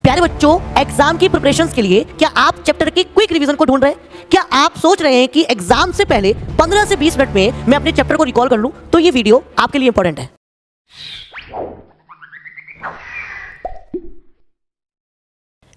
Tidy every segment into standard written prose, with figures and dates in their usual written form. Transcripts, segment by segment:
प्यारे बच्चों, एग्जाम की प्रिपरेशंस के लिए क्या आप चैप्टर की क्विक रिवीजन को ढूंढ रहे हैं? क्या आप सोच रहे हैं कि एग्जाम से पहले 15 से 20 मिनट में मैं अपने चैप्टर को रिकॉल कर लूं? तो ये वीडियो आपके लिए इंपॉर्टेंट है।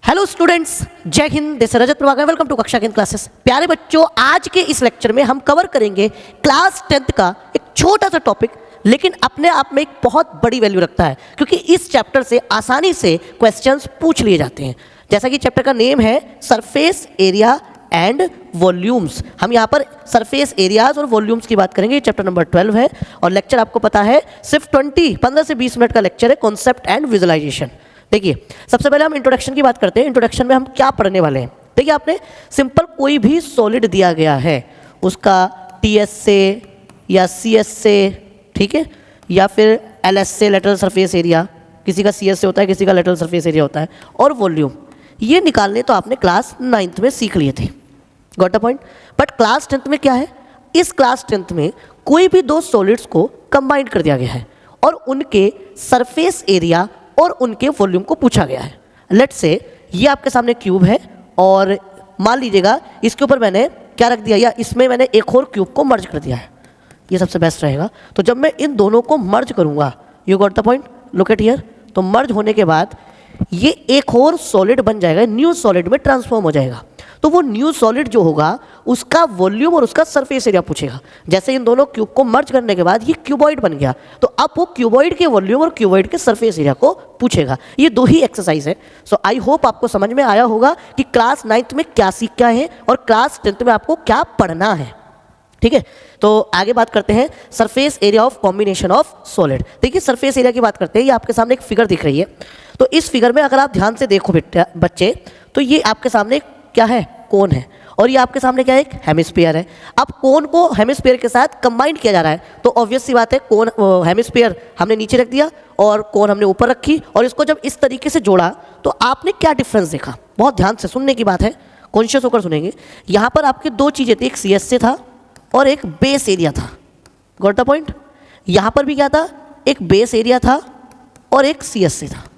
हेलो स्टूडेंट्स, जय हिंद। This Rajat Prabhakar, welcome to Kaksha Kendra classes. प्यारे बच्चों, आज के इस लेक्चर में हम कवर करेंगे क्लास 10th का एक छोटा सा टॉपिक, लेकिन अपने आप में एक बहुत बड़ी वैल्यू रखता है, क्योंकि इस चैप्टर से आसानी से क्वेश्चंस पूछ लिए जाते हैं। जैसा कि चैप्टर का नेम है सरफेस एरिया एंड वॉल्यूम्स। हम यहाँ पर सरफेस एरियाज और वॉल्यूम्स की बात करेंगे। चैप्टर नंबर 12 है और लेक्चर आपको पता है सिर्फ 15 से 20 मिनट का लेक्चर है, कॉन्सेप्ट एंड विजुअलाइजेशन। देखिए, सबसे पहले हम इंट्रोडक्शन की बात करते हैं। इंट्रोडक्शन में हम क्या पढ़ने वाले हैं? देखिए, आपने सिंपल कोई भी सॉलिड दिया गया है, उसका टीएस से या सीएस से, ठीक है, या फिर एलएस से, लेटरल सरफेस एरिया, किसी का सीएस से होता है, किसी का लेटरल सरफेस एरिया होता है, और वॉल्यूम, ये निकालने तो आपने क्लास 9th में सीख लिए थे। Got a point? But class 10th में क्या है? इस क्लास 10th में कोई भी दो सॉलिड्स को कंबाइन कर दिया गया है और उनके सरफेस एरिया और उनके वॉल्यूम को पूछा गया है। लेट्स से ये आपके सामने क्यूब है और मान लीजिएगा इसके ऊपर मैंने क्या रख दिया, या इसमें मैंने एक और क्यूब को मर्ज कर दिया है। ये सबसे बेस्ट रहेगा। तो जब मैं इन दोनों को मर्ज करूंगा, you got the point, look at here, तो मर्ज होने के बाद ये एक और सॉलिड बन जाएगा, न्यू सॉलिड में ट्रांसफॉर्म हो जाएगा। तो वो न्यू सॉलिड जो होगा उसका वॉल्यूम और उसका सरफेस एरिया पूछेगा। जैसे इन दोनों क्यूब को मर्ज करने के बाद ये क्यूबॉइड बन गया, तो अब वो क्यूबॉइड के वॉल्यूम और क्यूबॉइड के सरफेस एरिया को पूछेगा। ये दो ही एक्सरसाइज है। सो आई होप आपको समझ में आया होगा कि क्लास 9th में क्या सीख क्या है और क्लास 10th में आपको क्या पढ़ना है। ठीक है, तो आगे बात करते हैं surface area of combination of solid. देखिए, सरफेस एरिया की बात करते हैं। ये आपके सामने एक फिगर दिख रही है। तो इस फिगर में अगर आप ध्यान से देखो बच्चे, तो ये आपके सामने क्या है? कोन है, और ये आपके सामने क्या है? एक हेमिस्फीयर है। अब कोन को हेमिस्फीयर के साथ कंबाइन किया जा रहा है, तो ऑब्वियस सी बात है, कोन हेमिस्फीयर हमने नीचे रख दिया और कोन हमने ऊपर रखी, और इसको जब इस तरीके से जोड़ा तो आपने क्या डिफरेंस देखा? बहुत ध्यान से सुनने की बात है, कॉन्शियस होकर सुनेंगे। यहाँ पर आपकी दो चीज़ें थी, एक सीएस से था और एक बेस एरिया था। Got the point? यहाँ पर भी क्या था? एक बेस एरिया था और एक सीएस से था।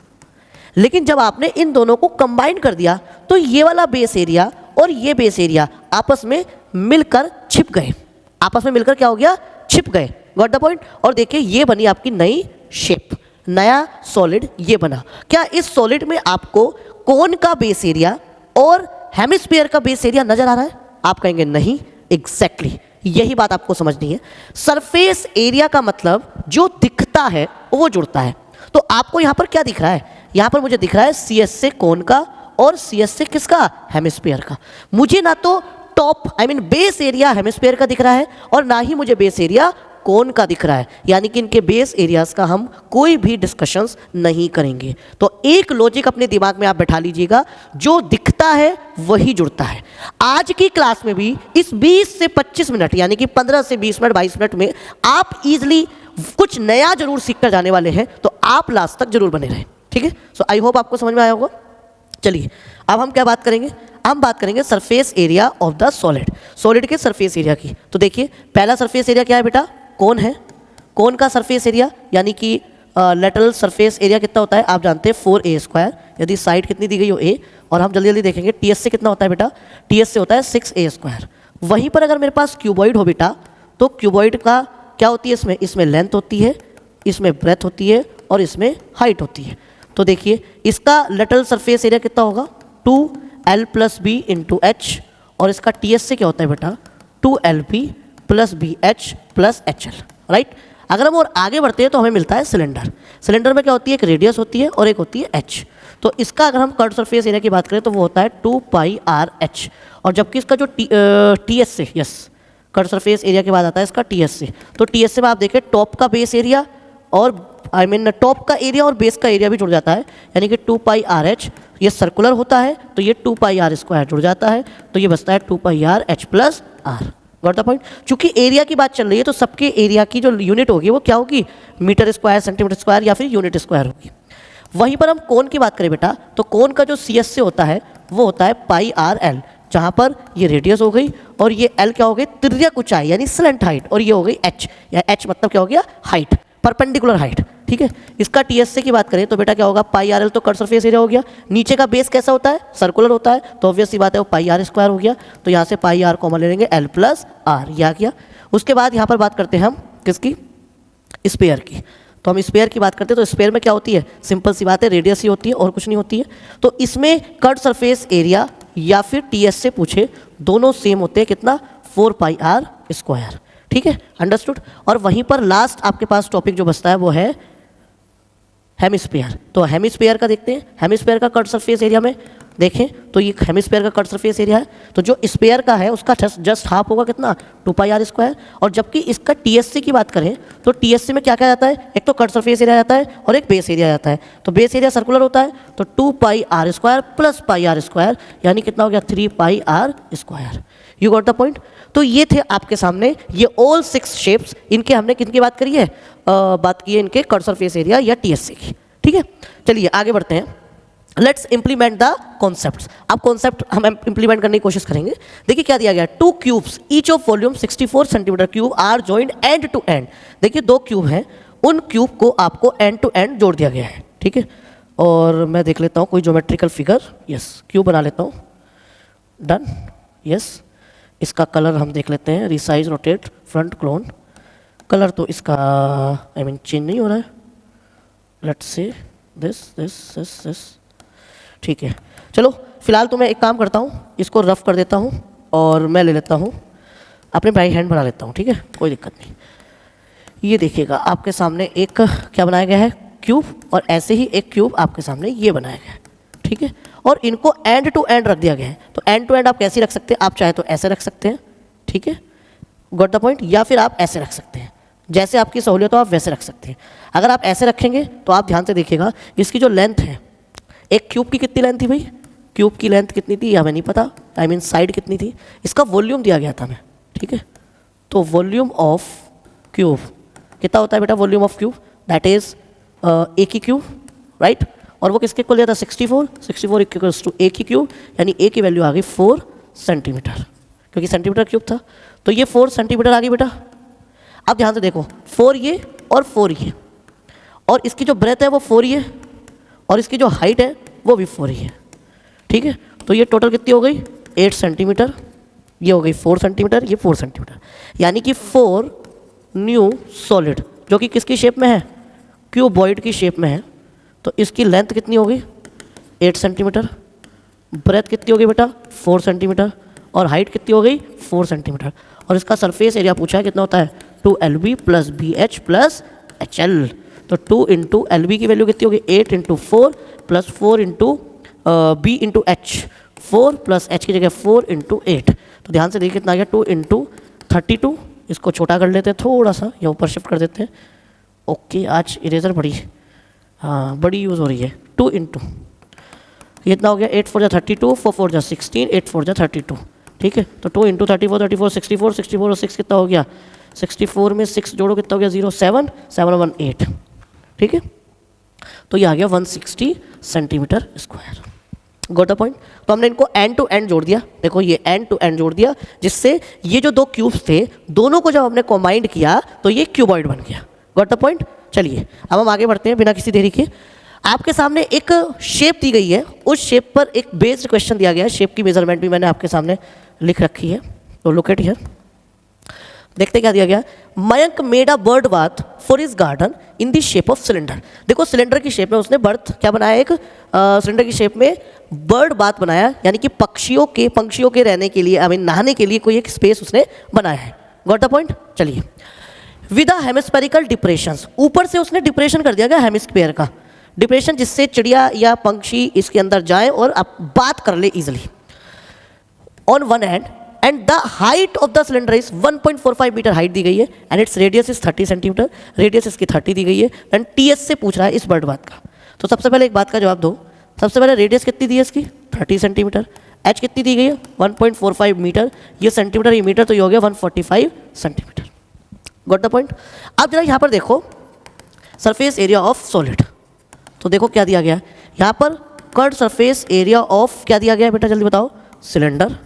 लेकिन जब आपने इन दोनों को कंबाइन कर दिया तो ये वाला बेस एरिया और ये बेस एरिया आपस में मिलकर छिप गए। आपस में मिलकर क्या हो गया? छिप गए। Got the point? और देखिए, ये बनी आपकी नई शेप, नया सॉलिड ये बना। क्या इस सॉलिड में आपको कोन का बेस एरिया और हेमिस्फीयर का बेस एरिया नजर आ रहा है? आप कहेंगे नहीं। एग्जैक्टली यही बात आपको समझनी है। सरफेस एरिया का मतलब जो दिखता है वो जुड़ता है। तो आपको यहां पर क्या दिख रहा है? यहां पर मुझे दिख रहा है सीएस से कोन का और सीएस से किसका? हेमिस्फीयर का। मुझे ना तो टॉप बेस एरिया हेमिस्फीयर का दिख रहा है और ना ही मुझे बेस एरिया कोन का दिख रहा है, यानी कि इनके बेस एरियाज का हम कोई भी डिस्कशंस नहीं करेंगे। तो एक लॉजिक अपने दिमाग में आप बैठा लीजिएगा, जो दिखता है वही जुड़ता है। आज की क्लास में भी इस 20 से 25 मिनट, यानी कि 15 से 20 मिनट 22 मिनट में आप इजीली कुछ नया जरूर सीख कर जाने वाले हैं, तो आप लास्ट तक जरूर बने रहें। ठीक है, सो आई होप आपको समझ में आया होगा। चलिए, अब हम क्या बात करेंगे? हम बात करेंगे surface area of the solid, solid के सरफेस एरिया की। तो देखिए, पहला सरफेस एरिया क्या है बेटा? कोन है। कोन का सरफेस एरिया यानी कि लेटरल सरफेस एरिया कितना होता है? आप जानते हैं 4a²। यदि साइड कितनी दी गई हो a, और हम जल्दी जल्दी देखेंगे टीएस से कितना होता है बेटा? टीएस से होता है 6a²। वहीं पर अगर मेरे पास क्यूबॉइड हो बेटा, तो क्यूबॉइड का क्या होती है? इसमें लेंथ होती है, इसमें ब्रेथ होती है और इसमें हाइट होती है। तो देखिए, इसका लेटरल सरफेस एरिया कितना होगा? 2l+b × h, और इसका टीएस से क्या होता है बेटा? 2lp + bh + hL। राइट? अगर हम और आगे बढ़ते हैं तो हमें मिलता है सिलेंडर। सिलेंडर में क्या होती है? एक रेडियस होती है और एक होती है h। तो इसका अगर हम कर्व सरफेस एरिया की बात करें तो वो होता है 2πrh, और जबकि इसका जो टीएस से, यस, कर्व सरफेस एरिया के बाद आता है इसका टीएस से। तो टीएस से में आप देखें टॉप का बेस एरिया और टॉप का एरिया और बेस का एरिया भी जुड़ जाता है, यानी कि 2πrh। ये सर्कुलर होता है तो ये 2πr² जुड़ जाता है, तो ये बचता है 2πrh + r। Got the point? चूंकि एरिया की बात चल रही है तो सबके एरिया की जो यूनिट होगी वो क्या होगी? मीटर स्क्वायर, सेंटीमीटर स्क्वायर या फिर यूनिट स्क्वायर होगी। वहीं पर हम कोन की बात करें बेटा, तो कोन का जो सीएस से होता है वो होता है πrl, जहाँ पर ये रेडियस हो गई और ये l क्या हो गई? तिर्यक ऊंचाई यानी स्लेंट हाइट, और ये हो गई h, या h मतलब क्या हो गया? Height, perpendicular height. ठीक है। इसका टीएससी की बात करें तो बेटा क्या होगा, पाई आर एल तो कर्व सरफेस एरिया हो गया। नीचे का बेस कैसा होता है, सर्कुलर होता है, तो ऑब्वियस सी बात है वो पाई आर स्क्वायर हो गया। तो यहाँ से पाई आर कॉमन ले लेंगे, एल प्लस आर, यह आ गया। उसके बाद यहाँ पर बात करते हैं हम किसकी, स्पेयर की। तो हम स्पेयर की बात करते हैं तो स्पेयर में क्या होती है, सिंपल सी बात है, रेडियस ही होती है और कुछ नहीं होती है। तो इसमें कट सरफेस एरिया या फिर टीएस से पूछे, दोनों सेम होते हैं, कितना, 4 पाई आर स्क्वायर, ठीक है, अंडरस्टूड। और वहीं पर लास्ट आपके पास टॉपिक जो बचता है वो है हेमिस्फीयर। तो हेमिस्फीयर का देखते हैं, हेमिस्फीयर का कट सरफेस एरिया में देखें तो ये हेमिस्फीयर का कट सरफेस एरिया है। तो जो स्पेयर का है उसका जस्ट हाफ होगा, कितना, 2 पाई आर स्क्वायर। और जबकि इसका टीएससी की बात करें तो टीएससी में क्या क्या आता है, एक तो कट सरफेस एरिया आता है और एक बेस एरिया आता है। तो बेस एरिया सर्कुलर होता है, तो 2 pi r square plus pi r square, यानी कितना हो गया, 3 pi r square. You got the point. तो ये थे आपके सामने ये ऑल 6 शेप्स, इनके हमने किनकी बात करी है, बात की है इनके कट सरफेस एरिया या टीएससी की, ठीक है। चलिए आगे बढ़ते हैं, लेट्स इंप्लीमेंट द कॉन्सेप्ट्स। अब कॉन्सेप्ट हम इंप्लीमेंट करने की कोशिश करेंगे। देखिए क्या दिया गया, 2 cubes each of volume 64 centimetre cube are joined end to end. देखिए 2 क्यूब हैं, उन क्यूब को आपको एंड टू एंड जोड़ दिया गया है, ठीक है। और मैं देख लेता हूँ कोई ज्योमेट्रिकल फिगर, यस, क्यूब बना लेता हूँ, डन, यस। इसका कलर हम देख लेते हैं, resize, rotate, front, clone. Colour तो इसका चेंज नहीं हो रहा है, लेट्स से दिस, ठीक है। चलो फिलहाल तो मैं एक काम करता हूँ, इसको रफ कर देता हूँ और मैं ले लेता हूँ अपने बाई हैंड बना लेता हूँ, ठीक है, कोई दिक्कत नहीं। ये देखिएगा आपके सामने एक क्या बनाया गया है, क्यूब, और ऐसे ही एक क्यूब आपके सामने ये बनाया गया है, ठीक है। और इनको एंड टू एंड रख दिया गया है। तो एंड टू एंड आप कैसे रख सकते हैं, आप चाहे तो ऐसे रख सकते हैं, ठीक है, गॉट द पॉइंट, या फिर आप ऐसे रख सकते हैं, जैसे आपकी सहूलियत हो आप वैसे रख सकते हैं। अगर आप ऐसे रखेंगे तो आप ध्यान से देखिएगा, इसकी जो लेंथ है, एक क्यूब की कितनी लेंथ थी भाई, क्यूब की लेंथ कितनी थी हमें नहीं पता, साइड कितनी थी, इसका वॉल्यूम दिया गया था हमें, ठीक है। तो वॉल्यूम ऑफ क्यूब कितना होता है बेटा, volume of cube that is a की क्यूब, राइट। और वो किसके इक्वल दिया था, 64 इक्वल्स टू ए की क्यूब, यानी ए की वैल्यू आ गई 4 सेंटीमीटर, क्योंकि सेंटीमीटर क्यूब था। तो ये 4 सेंटीमीटर आ गई बेटा। अब ध्यान से देखो, 4 ये और 4 ये, और इसकी जो ब्रेथ है वो 4 ये, और इसकी जो हाइट है वो भी 4 ही है, ठीक है। तो ये टोटल कितनी हो गई, 8 सेंटीमीटर, ये हो गई 4 सेंटीमीटर, ये 4 सेंटीमीटर, यानी कि 4 न्यू सॉलिड, जो कि किसकी शेप में है, क्यूबॉइड की शेप में है। तो इसकी लेंथ कितनी होगी, 8 सेंटीमीटर, ब्रेथ कितनी होगी बेटा, 4 सेंटीमीटर, और हाइट कितनी हो गई, 4 सेंटीमीटर। और इसका सरफेस एरिया पूछा है कितना होता है, 2LB plus BH plus HL। तो 2 इंटू LB की वैल्यू कितनी होगी, 8 into 4 plus 4 into B into H, 4 plus H की जगह 4 इंटू 8। तो ध्यान से देखिए कितना आ गया, 2 इंटू 32, इसको छोटा कर लेते हैं थोड़ा सा, या ऊपर शिफ्ट कर देते हैं, ओके। आज इरेजर बड़ी, हाँ बड़ी यूज़ हो रही है। 2 इंटू कितना हो गया, 8 4 जा 32, 4 4 जा 16, 8 4 जा 32, ठीक है। तो 2 इंटू 34 34 64 64 और 6 कितना हो गया, 64 में 6 जोड़ो कितना हो गया, 0 7 7 1 8, ठीक है। तो ये आ गया 160 centimetre square, got the point. तो हमने इनको एंड टू एंड जोड़ दिया, देखो ये एंड टू एंड जोड़ दिया, जिससे ये जो 2 क्यूब्स थे दोनों को जब हमने कॉम्बाइंड किया तो ये क्यूबॉइड बन गया, गॉट द पॉइंट। चलिए अब हम आगे बढ़ते हैं बिना किसी देरी के। आपके सामने एक शेप दी गई है, उस शेप पर एक बेस्ड क्वेश्चन दिया गया है, शेप की मेजरमेंट भी मैंने आपके सामने लिख रखी है। तो लुक एट हियर, देखते क्या दिया गया, Mayank made a bird bath for his garden in the shape of cylinder. देखो सिलेंडर की शेप में उसने बर्थ क्या बनाया, एक सिलेंडर की शेप में बर्ड बाथ बनाया, यानी कि पंक्षियों के रहने के लिए, नहाने के लिए कोई एक स्पेस उसने बनाया है, गॉट द पॉइंट। चलिए, विद अ हेमिस्फेरिकल डिप्रेशंस, ऊपर से उसने डिप्रेशन कर दिया गया हेमिस्फीयर का, डिप्रेशन जिससे चिड़िया या पंक्षी इसके अंदर जाए और आप बात कर ले easily, on one end, and the height of the cylinder is 1.45 metre height दी गई है, and its radius is 30 centimetre, radius इसकी 30 दी गई है, एंड टीएस से पूछ रहा है इस बर्ड बात का। तो सबसे पहले एक बात का जवाब दो, सबसे पहले रेडियस कितनी दी है इसकी, 30 सेंटीमीटर, एच कितनी दी गई है, 1.45 मीटर, ये सेंटीमीटर ये मीटर, तो ये हो गया 145 सेंटीमीटर, गॉट द पॉइंट। अब जरा यहाँ पर देखो सरफेस एरिया ऑफ सॉलिड, तो देखो क्या दिया गया है यहाँ पर, कट सरफेस एरिया ऑफ क्या दिया गया है बेटा, जल्दी बताओ, सिलेंडर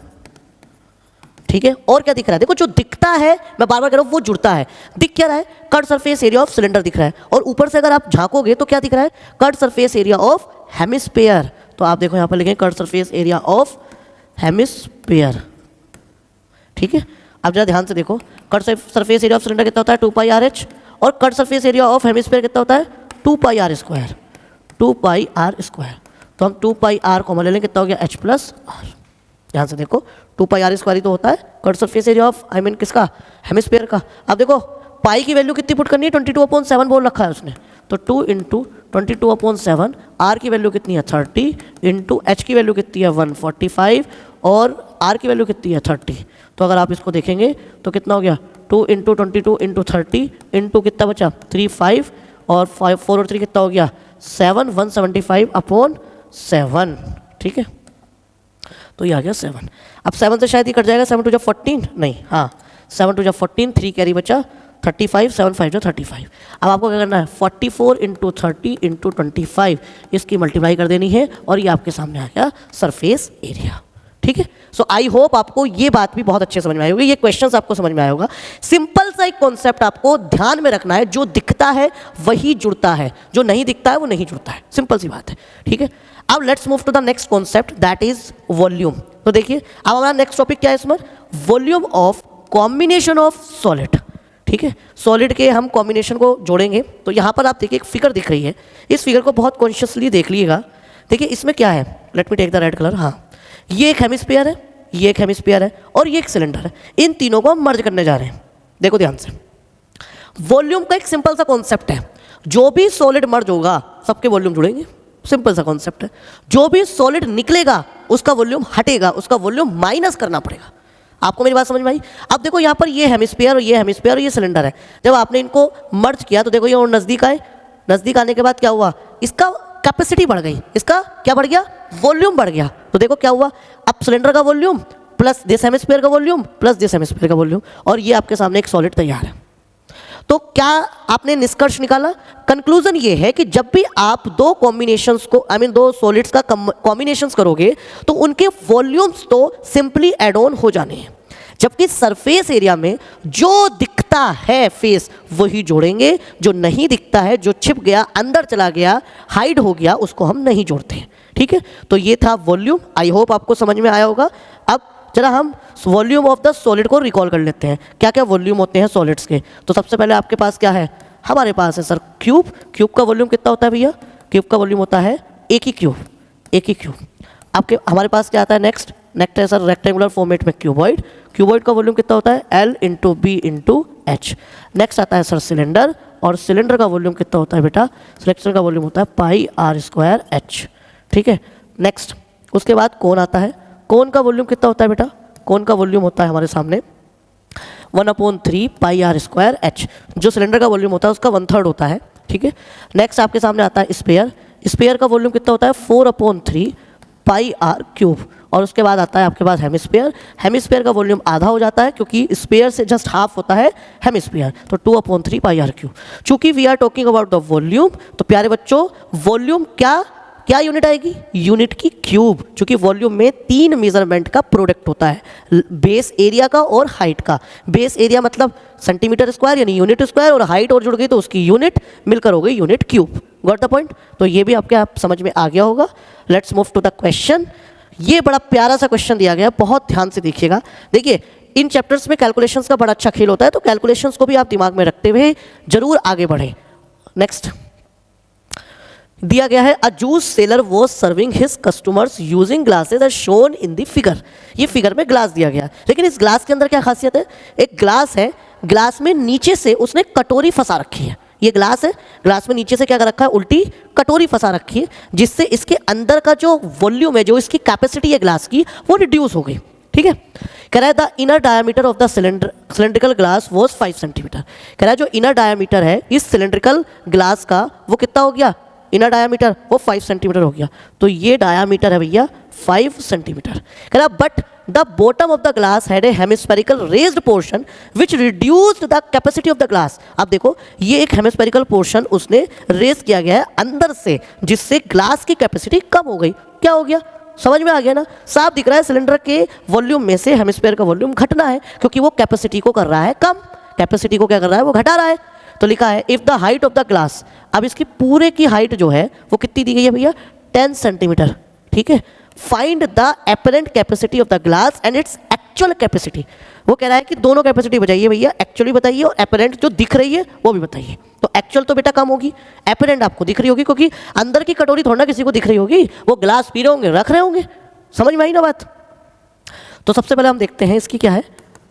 ठीक है। और क्या दिख रहा है, देखो जो दिखता है, मैं बार बार कह रहा हूँ, वो जुड़ता है। दिख क्या रहा है, curved surface area of cylinder दिख रहा है, और ऊपर से अगर आप झांकोगे तो क्या दिख रहा है, curved surface area of hemisphere. तो आप देखो यहाँ पर लिखें curved surface area of hemisphere, ठीक है। अब जरा ध्यान से देखो, curved surface area of cylinder कितना होता है, 2 पाई आर एच, और curved surface area of hemisphere कितना होता है, 2 pi r square, 2 pi r square. तो हम 2 पाई आर कॉमन ले लें, कितना हो गया, एच प्लस आर। ध्यान से देखो, 2 पाई आर स्क्वायर ही तो होता है curved surface area of, I mean किसका, हेमिस्फीयर का। अब देखो पाई की वैल्यू कितनी पुट करनी है, 22/7 बोल रखा है उसने, तो 2 इंटू 22/7, आर की वैल्यू कितनी है 30, इंटू एच की वैल्यू कितनी है 145, और आर की वैल्यू कितनी है 30। तो अगर आप इसको देखेंगे तो कितना हो गया, 2 इंटू 22 इंटू 30 इंटू कितना बचा 3 5, और 5 4 और 3 कितना हो गया 7, 175/7, ठीक है। तो ये आ गया 7। अब 7 से शायद ये कट जाएगा, 7 2 14, नहीं, हाँ 7 2 14, 3 कैरी बचा 35, 7 5 35। अब आपको क्या करना है, 44 इंटू 30 इंटू 25, इसकी मल्टीप्लाई कर देनी है, और ये आपके सामने आ गया सरफेस एरिया, ठीक है। सो आई होप आपको ये बात भी बहुत अच्छे समझ में आई होगी, ये क्वेश्चंस आपको समझ में आया होगा। सिंपल सा एक कॉन्सेप्ट आपको ध्यान में रखना है, जो दिखता है वही जुड़ता है, जो नहीं दिखता है वो नहीं जुड़ता है, सिंपल सी बात है, ठीक है। अब let's move to the next concept, that is volume. तो देखिए अब हमारा नेक्स्ट टॉपिक क्या है इसमें, volume of combination of solid, ठीक है। सॉलिड के हम कॉम्बिनेशन को जोड़ेंगे। तो यहाँ पर आप देखिए एक फिगर दिख रही है, इस फिगर को बहुत कॉन्शियसली देख लीजिएगा। देखिए इसमें क्या है, let me take the red colour, हाँ ये एक हेमिस्फीयर है, ये एक हेमिस्फीयर है, और ये एक सिलेंडर है। इन तीनों को हम मर्ज करने जा रहे हैं। देखो ध्यान से, वॉल्यूम का एक सिंपल सा कॉन्सेप्ट है, जो भी सॉलिड मर्ज होगा सबके वॉल्यूम जुड़ेंगे, सिंपल सा कॉन्सेप्ट है। जो भी सॉलिड निकलेगा उसका वॉल्यूम हटेगा, उसका वॉल्यूम माइनस करना पड़ेगा। आपको मेरी बात समझ में आई। अब देखो यहाँ पर ये हेमिस्फीयर और ये हेमिस्फीयर और ये सिलेंडर है, जब आपने इनको मर्ज किया तो देखो ये और नज़दीक आए, नज़दीक आने के बाद क्या हुआ, इसका कैपेसिटी बढ़ गई, इसका क्या बढ़ गया, वॉल्यूम बढ़ गया। तो देखो क्या हुआ, अब सिलेंडर का वॉल्यूम प्लस दिस हेमिस्फीयर का वॉल्यूम प्लस दिस हेमिस्फीयर का वॉल्यूम, और ये आपके सामने एक सॉलिड तैयार है। तो क्या आपने निष्कर्ष निकाला, कंक्लूजन ये है कि जब भी आप दो कॉम्बिनेशंस को, आई मीन दो सॉलिड्स का कॉम्बिनेशंस करोगे तो उनके वॉल्यूम्स तो सिंपली एड ऑन हो जाने हैं, जबकि सरफेस एरिया में जो दिखता है फेस वही जोड़ेंगे, जो नहीं दिखता है, जो छिप गया, अंदर चला गया, हाइड हो गया, उसको हम नहीं जोड़ते हैं, ठीक है। तो ये था वॉल्यूम, आई होप आपको समझ में आया होगा। अब जरा हम वॉल्यूम ऑफ द सॉलिड को रिकॉल कर लेते हैं, क्या क्या वॉल्यूम होते हैं सॉलिड्स के। तो सबसे पहले आपके पास क्या है, हमारे पास है सर क्यूब। क्यूब का वॉल्यूम कितना होता है भैया, क्यूब का वॉल्यूम होता है एक ही क्यूब, एक ही क्यूब। आपके हमारे पास क्या आता है नेक्स्ट है सर रेक्टेंगुलर फॉर्मेट में क्यूबॉइड। क्यूबॉइड का वॉल्यूम कितना होता है L into B into H. Next आता है सर सिलेंडर, और सिलेंडर का वॉल्यूम कितना होता है बेटा, सिलेंडर का वॉल्यूम होता है पाई आर स्क्वायर एच, ठीक है। नेक्स्ट उसके बाद कोन आता है, कोन का वॉल्यूम कितना होता है बेटा, कोन का वॉल्यूम होता है हमारे सामने 1/3 पाई आर स्क्वायर एच। जो सिलेंडर का वॉल्यूम होता है उसका 1/3 होता है, ठीक है। नेक्स्ट आपके सामने आता है स्फीयर, स्फीयर का वॉल्यूम कितना होता है 4/3 पाई आर क्यूब। और उसके बाद आता है आपके पास हेमिस्फीयर, हेमिस्फीयर का वॉल्यूम आधा हो जाता है क्योंकि स्फीयर से जस्ट हाफ होता है हेमिस्फीयर, तो 2/3 पाई आर क्यूब। चूंकि we are talking about the volume, तो प्यारे बच्चों वॉल्यूम क्या यूनिट आएगी, यूनिट की क्यूब। चूंकि वॉल्यूम में 3 मेजरमेंट का प्रोडक्ट होता है, बेस एरिया का और हाइट का। बेस एरिया मतलब सेंटीमीटर स्क्वायर यानी यूनिट स्क्वायर, और हाइट और जुड़ गई तो उसकी यूनिट मिलकर हो गई unit cube. Got the point. तो ये भी आपके आप समझ में आ गया होगा। Let's move to the question. ये बड़ा प्यारा सा क्वेश्चन दिया गया, बहुत ध्यान से देखिएगा। देखिए इन चैप्टर्स में कैलकुलेशंस का बड़ा अच्छा खेल होता है, तो कैलकुलेशंस को भी आप दिमाग में रखते हुए जरूर आगे बढ़े। नेक्स्ट दिया गया है, a juice seller was serving his customers using glasses as shown in the figure. ये फिगर में ग्लास दिया गया है, लेकिन इस ग्लास के अंदर क्या खासियत है, एक ग्लास है, ग्लास में नीचे से उसने कटोरी फंसा रखी है। ये ग्लास है, ग्लास में नीचे से क्या कर रखा है, उल्टी कटोरी फंसा रखी है, जिससे इसके अंदर का जो वॉल्यूम है, जो इसकी कैपेसिटी है ग्लास की, वो रिड्यूस हो गई, ठीक है। कह रहा है the inner diameter of the cylindrical glass was 5 centimetre. कह रहा है जो इनर डायमीटर है इस सिलेंड्रिकल ग्लास का वो कितना हो गया, इनर डायमीटर वो 5 सेंटीमीटर हो गया। तो ये डायमीटर है भैया 5 सेंटीमीटर। कह रहा but the bottom of the glass had a hemispherical raised portion which reduced the capacity of the glass. अब देखो ये एक हेमिस्फेरिकल पोर्शन उसने रेज किया गया है अंदर से, जिससे ग्लास की कैपेसिटी कम हो गई। क्या हो गया, समझ में आ गया ना? साफ दिख रहा है सिलेंडर के वॉल्यूम में से हेमिस्फीयर का वॉल्यूम घटना है, क्योंकि वो कैपेसिटी को कर रहा है कम, कैपेसिटी को क्या कर रहा है, वो घटा रहा है। तो लिखा है if the height of the glass, अब इसकी पूरे की हाइट जो है वो कितनी दी गई है भैया, 10 सेंटीमीटर, ठीक है। Find the apparent capacity of the glass and its actual capacity. वो कह रहा है कि दोनों कैपेसिटी बताइए भैया, एक्चुअली बताइए और एपरेंट जो दिख रही है वो भी बताइए। तो एक्चुअल तो बेटा कम होगी, एपरेंट आपको दिख रही होगी, क्योंकि अंदर की कटोरी थोड़ा ना किसी को दिख रही होगी, वो ग्लास पी रहे होंगे, रख रहे होंगे। समझ में आई ना बात? तो सबसे पहले हम देखते हैं इसकी क्या है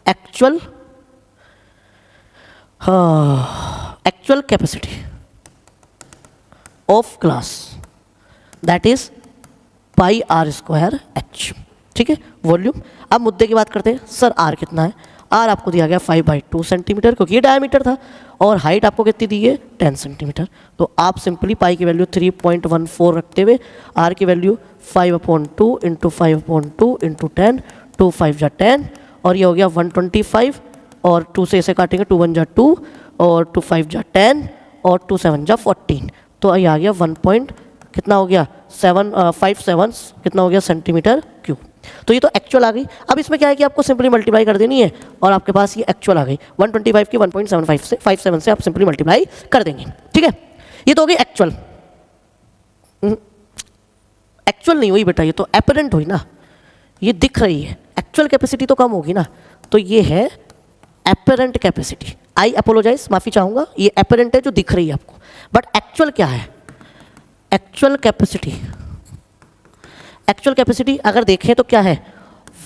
actual, actual capacity of glass, that is pi r square h, ठीक है, वॉल्यूम। अब मुद्दे की बात करते हैं, सर आर कितना है? आर आपको दिया गया 5/2 सेंटीमीटर, क्योंकि ये डायमीटर था, और हाइट आपको कितनी दी है, 10 सेंटीमीटर। तो आप सिंपली पाई की वैल्यू 3.14 रखते हुए आर की वैल्यू 5/2 इंटू 5/2 इंटू 10, 2 5 जा 10, और ये हो गया 125, और 2 से इसे काटेंगे, 2 1 जा 2, और 2 5 जा 10, और 2 7 जा 14। तो ये आ गया 1 कितना हो गया 57 कितना हो गया सेंटीमीटर क्यूब। तो ये तो एक्चुअल आ गई। अब इसमें क्या है कि आपको सिंपली मल्टीप्लाई कर देनी है, और आपके पास ये एक्चुअल आ गई 125 की 1.75 से 57 से आप सिंपली मल्टीप्लाई कर देंगे, ठीक है। ये तो हो गई एक्चुअल। एक्चुअल नहीं हुई बेटा, ये तो एपरेंट हुई ना, ये दिख रही है, एक्चुअल कैपेसिटी तो कम होगी ना। तो ये है एपरेंट कैपेसिटी। आई अपोलोजाइज, माफ़ी चाहूँगा, ये एपरेंट है जो दिख रही है आपको, बट एक्चुअल क्या है, एक्चुअल कैपेसिटी, एक्चुअल कैपेसिटी अगर देखें तो क्या है,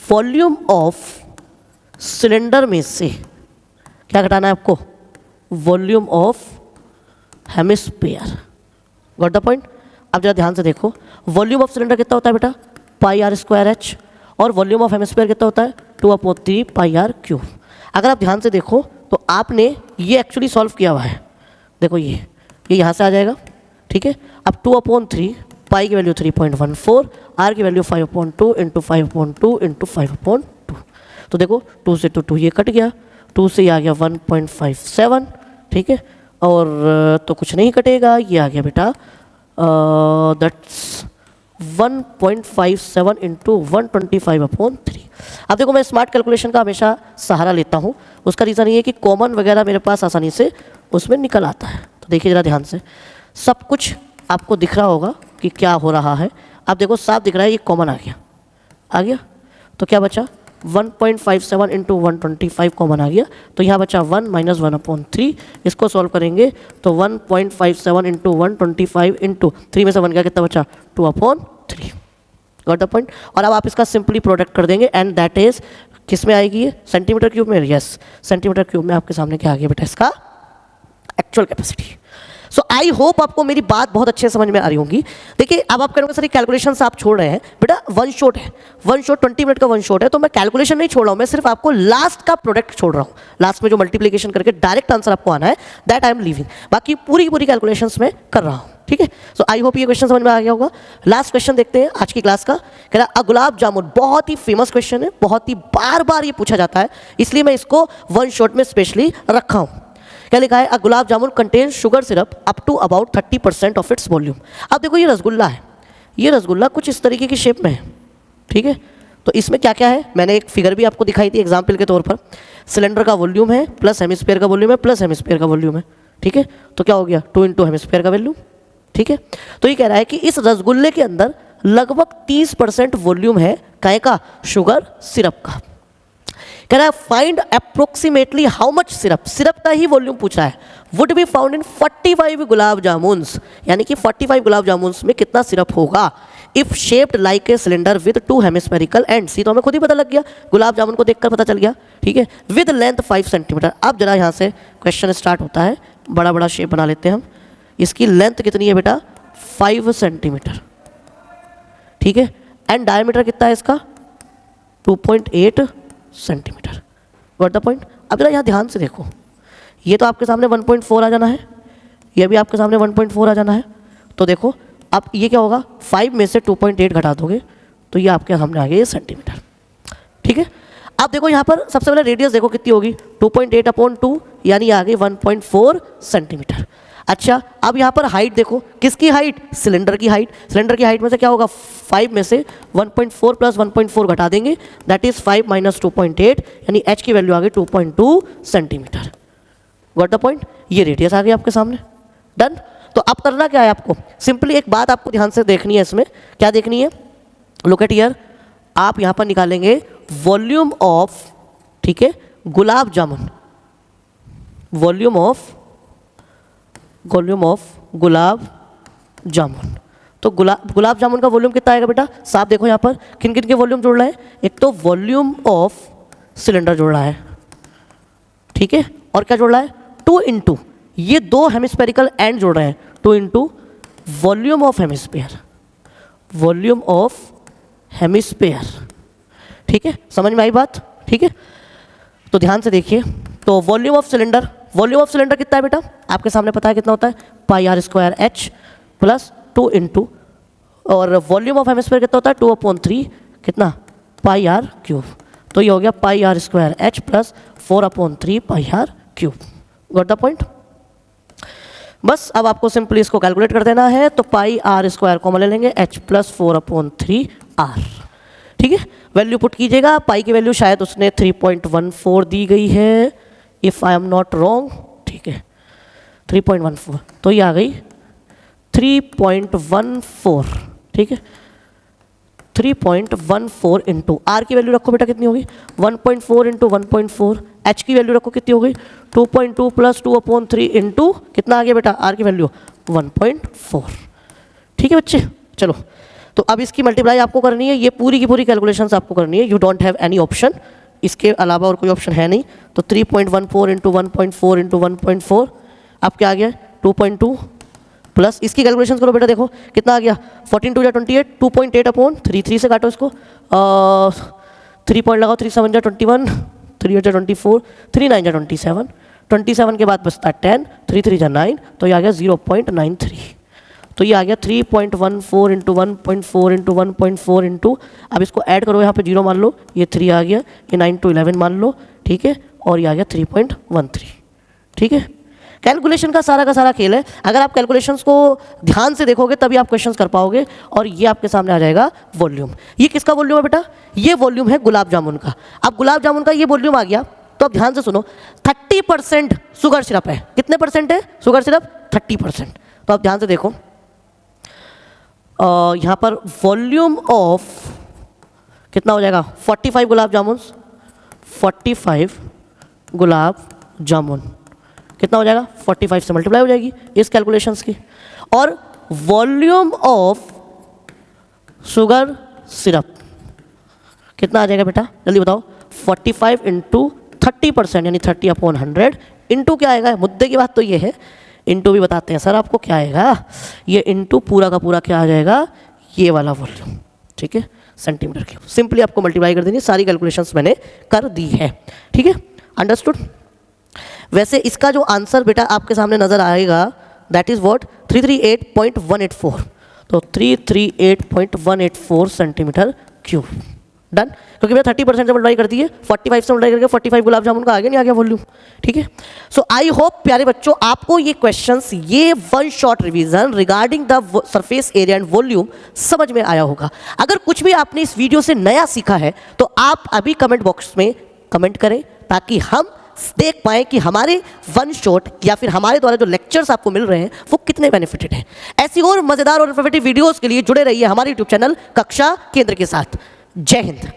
वॉल्यूम ऑफ सिलेंडर में से क्या घटाना है आपको, volume of hemisphere. Got the point? अब जरा ध्यान से देखो, वॉल्यूम ऑफ सिलेंडर कितना होता है बेटा, पाई आर स्क्वायर एच, और वॉल्यूम ऑफ हेमिस्फीयर कितना होता है, 2/3 पाई आर क्यूब। अगर आप ध्यान से देखो तो आपने ये एक्चुअली सॉल्व किया हुआ है, देखो ये यहाँ से आ जाएगा, ठीक है। अब 2/3, पाई की वैल्यू 3.14, आर की वैल्यू 5/2 इंटू 5/2 इंटू 5/2। तो देखो 2 से 2 ये कट गया, 2 से ये आ गया 1.57, ठीक है, और तो कुछ नहीं कटेगा, ये आ गया बेटा दैट्स 1.57 इंटू 125/3। अब देखो मैं स्मार्ट कैलकुलेशन का हमेशा सहारा लेता हूँ, उसका रीज़न ये है कि कॉमन वगैरह मेरे पास आसानी से उसमें निकल आता है। तो देखिए ज़रा ध्यान से, सब कुछ आपको दिख रहा होगा कि क्या हो रहा है। अब देखो साफ दिख रहा है, ये कॉमन आ गया, तो क्या बचा 1.57 इंटू 125 कॉमन आ गया, तो यहाँ बचा 1 माइनस 1/3। इसको सॉल्व करेंगे तो 1.57 इंटू 125 इंटू 3 में से 1 गया, कितना बचा 2/3। Got the point? और अब आप इसका सिंपली प्रोडक्ट कर देंगे, एंड दैट इज किस में आएगी ये, सेंटीमीटर क्यूब में। यस, सेंटीमीटर क्यूब में आपके सामने क्या आ गया बेटा, इसका actual capacity. So I hope आपको मेरी बात बहुत अच्छे से समझ में आ रही होंगी। देखिए अब आप करोगे सर कैलकुलेशन आप छोड़ रहे हैं, बेटा वन शॉट है, वन शॉट 20 मिनट का वन शॉट है, तो मैं कैलकुलेशन नहीं छोड़ रहा हूँ, मैं सिर्फ आपको लास्ट का प्रोडक्ट छोड़ रहा हूँ। लास्ट में जो मल्टीप्लिकेशन करके डायरेक्ट आंसर आपको आना है, दैट आई एम लीविंग, बाकी पूरी कैलकुलेशंस में कर रहा हूँ, ठीक है। सो आई होप ये क्वेश्चन समझ में आ गया होगा। लास्ट क्वेश्चन देखते हैं आज की क्लास का, कह रहा है गुलाब जामुन, बहुत ही फेमस क्वेश्चन है, बहुत ही बार ये पूछा जाता है, इसलिए मैं इसको वन शॉट में स्पेशली रखा हूँ। क्या लिखा है, a gulab jamun contain sugar syrup up to about 30% of its volume. अब देखो ये रसगुल्ला है, ये रसगुल्ला कुछ इस तरीके की शेप में है, ठीक है। तो इसमें क्या क्या है, मैंने एक फिगर भी आपको दिखाई थी एग्जाम्पल के तौर पर, सिलेंडर का वॉल्यूम है प्लस हेमिस्फीयर का वॉल्यूम है प्लस हेमिस्फीयर का वॉल्यूम है, ठीक है। तो क्या हो गया 2 इंटू हेमिस्फीयर का वॉल्यूम, ठीक है। तो ये कह रहा है कि इस रसगुल्ले के अंदर लगभग 30% वॉल्यूम है काहे का, शुगर सिरप का। कह रहा है find approximately how much syrup, syrup का ही वॉल्यूम पूछ रहा है, वुड बी फाउंड इन 45 गुलाब जामुन्स, यानी कि 45 गुलाब जामुन्स में कितना सिरप होगा, if shaped like a cylinder with 2 hemispherical ends. तो हमें खुद ही पता लग गया, गुलाब जामुन को देखकर पता चल गया, ठीक है, विद लेंथ 5 सेंटीमीटर। अब जरा यहाँ से क्वेश्चन स्टार्ट होता है, बड़ा शेप बना लेते हैं हम। इसकी लेंथ कितनी है बेटा, 5 सेंटीमीटर, ठीक है, एंड डायमीटर कितना है इसका, 2.8 सेंटीमीटर। Got the point? अब जरा यहाँ ध्यान से देखो, ये तो आपके सामने 1.4 आ जाना है, ये भी आपके सामने 1.4 आ जाना है। तो देखो अब ये क्या होगा, 5 में से 2.8 घटा दोगे तो ये आपके सामने आ गया ये सेंटीमीटर, ठीक है। अब देखो यहाँ पर सबसे पहले रेडियस देखो कितनी होगी, 2.8/2 यानी आ गई 1.4 सेंटीमीटर। अच्छा, अब यहाँ पर हाइट देखो, किसकी हाइट? सिलेंडर की हाइट। सिलेंडर की हाइट में से क्या होगा? 5 में से 1.4 प्लस 1.4 घटा देंगे, दैट इज 5 माइनस 2.8, यानी h की वैल्यू आ गई 2.2 सेंटीमीटर। Got the point? ये रेडियस आ गई आपके सामने। डन। तो अब करना क्या है आपको? सिंपली एक बात आपको ध्यान से देखनी है इसमें। क्या देखनी है? लुक एट हियर, आप यहाँ पर निकालेंगे वॉल्यूम ऑफ, ठीक है, गुलाब जामुन, वॉल्यूम ऑफ गुलाब जामुन। तो गुलाब जामुन का वॉल्यूम कितना आएगा बेटा? साफ देखो यहाँ पर किन किन के वॉल्यूम जुड़ रहे हैं। एक तो वॉल्यूम ऑफ सिलेंडर जुड़ रहा है, ठीक है, और क्या जुड़ रहा है? 2 इंटू ये 2 हेमिस्फेरिकल एंड जुड़ रहे हैं, 2 into volume of hemisphere, volume of hemisphere. ठीक है, समझ में आई बात? ठीक है, तो ध्यान से देखिए। तो volume of cylinder, volume of cylinder कितना है बेटा? आपके सामने पता है कितना होता है? Pi r square h plus 2 into, और वॉल्यूम ऑफ हेमिस्फीयर कितना होता है? 2/3 कितना? Pi r cube. तो ये हो गया pi r square h plus 4/3 pi r cube. Got the point? बस अब आपको सिंपली इसको कैलकुलेट कर देना है। तो पाई आर स्क्वायर कॉमन ले लेंगे, एच प्लस 4/3 आर। ठीक है, वैल्यू पुट कीजिएगा। पाई की वैल्यू शायद उसने 3.14 दी गई है, if I am not wrong. ठीक है, 3.14, तो ये आ गई 3.14। ठीक है, 3.14 इंटू आर की वैल्यू रखो बेटा, कितनी होगी? 1.4 इंटू 1.4। एच की वैल्यू रखो, कितनी हो गई? 2.2 प्लस 2/3 इंटू कितना आ गया बेटा? आर की वैल्यू 1.4। ठीक है बच्चे, चलो तो अब इसकी मल्टीप्लाई आपको करनी है। ये पूरी की पूरी कैलकुलेशंस आपको करनी है। You don't have any option, इसके अलावा और कोई ऑप्शन है नहीं। तो 3.14 इंटू 1.4 इंटू 1.4 अब क्या आ गया? 2.2 प्लस इसकी कैलकुलेशन करो बेटा, देखो कितना आ गया? 14 2 28, 2.8/3, 3 से काटो इसको, 3 पॉइंट लगाओ, 3 7 21, 3 8 24, 3 9 27, 27 के बाद बचता 10, 3 3 9, तो ये आ गया 0.93। तो ये आ गया 3.14 इंटू 1.4 इंटू 1.4 इंटू, अब इसको ऐड करो, यहाँ पे 0 मान लो, ये 3 आ गया, ये 9 to 11 मान लो। ठीक है, और ये आ गया 3.13। ठीक है, कैलकुलेशन का सारा खेल है। अगर आप कैलकुलेशंस को ध्यान से देखोगे तभी आप क्वेश्चंस कर पाओगे। और ये आपके सामने आ जाएगा वॉल्यूम। ये किसका वॉल्यूम है बेटा? ये वॉल्यूम है गुलाब जामुन का। अब गुलाब जामुन का ये वॉल्यूम आ गया, तो अब ध्यान से सुनो, 30% शुगर सिरप है। कितने परसेंट है शुगर सिरप? 30%। तो अब ध्यान से देखो, यहाँ पर वॉल्यूम ऑफ कितना हो जाएगा? 45 गुलाब जामुन, 45 गुलाब जामुन कितना हो जाएगा? 45 से मल्टीप्लाई हो जाएगी इस कैलकुलेशंस की। और वॉल्यूम ऑफ शुगर सिरप कितना आ जाएगा बेटा? जल्दी बताओ। 45 इंटू 30% यानी 30/100 इंटू क्या आएगा? मुद्दे की बात तो ये है, इंटू भी बताते हैं सर आपको क्या आएगा। ये इंटू पूरा का पूरा क्या आ जाएगा? ये वाला वॉल्यूम। ठीक है, सेंटीमीटर क्यूब। सिंपली आपको मल्टीप्लाई कर देनी, सारी कैलकुलेशंस मैंने कर दी है। ठीक है, अंडरस्टूड? वैसे इसका जो आंसर बेटा आपके सामने नजर आएगा, दैट इज व्हाट? 338.184। तो 338.184 सेंटीमीटर क्यूब। डन, क्योंकि मैं 30% से मल्टीप्लाई कर दिए, 45 से मल्टीप्लाई करके 45 गुलाब जामुन का आगे नहीं आ गया वॉल्यूम। ठीक है, सो आई होप प्यारे बच्चों आपको ये क्वेश्चंस, ये one shot revision regarding the surface area and volume समझ में आया होगा। अगर कुछ भी आपने इस वीडियो से नया सीखा है तो आप अभी कमेंट बॉक्स में कमेंट करें, ताकि हम देख पाएं कि हमारे वन शॉट या फिर हमारे द्वारा जो लेक्चर्स आपको मिल रहे हैं वो कितने बेनिफिटेड हैं। ऐसी और मजेदार और इन्फॉर्मेटिव वीडियोस के लिए जुड़े रहिए हमारे यूट्यूब चैनल कक्षा केंद्र के साथ। जय हिंद।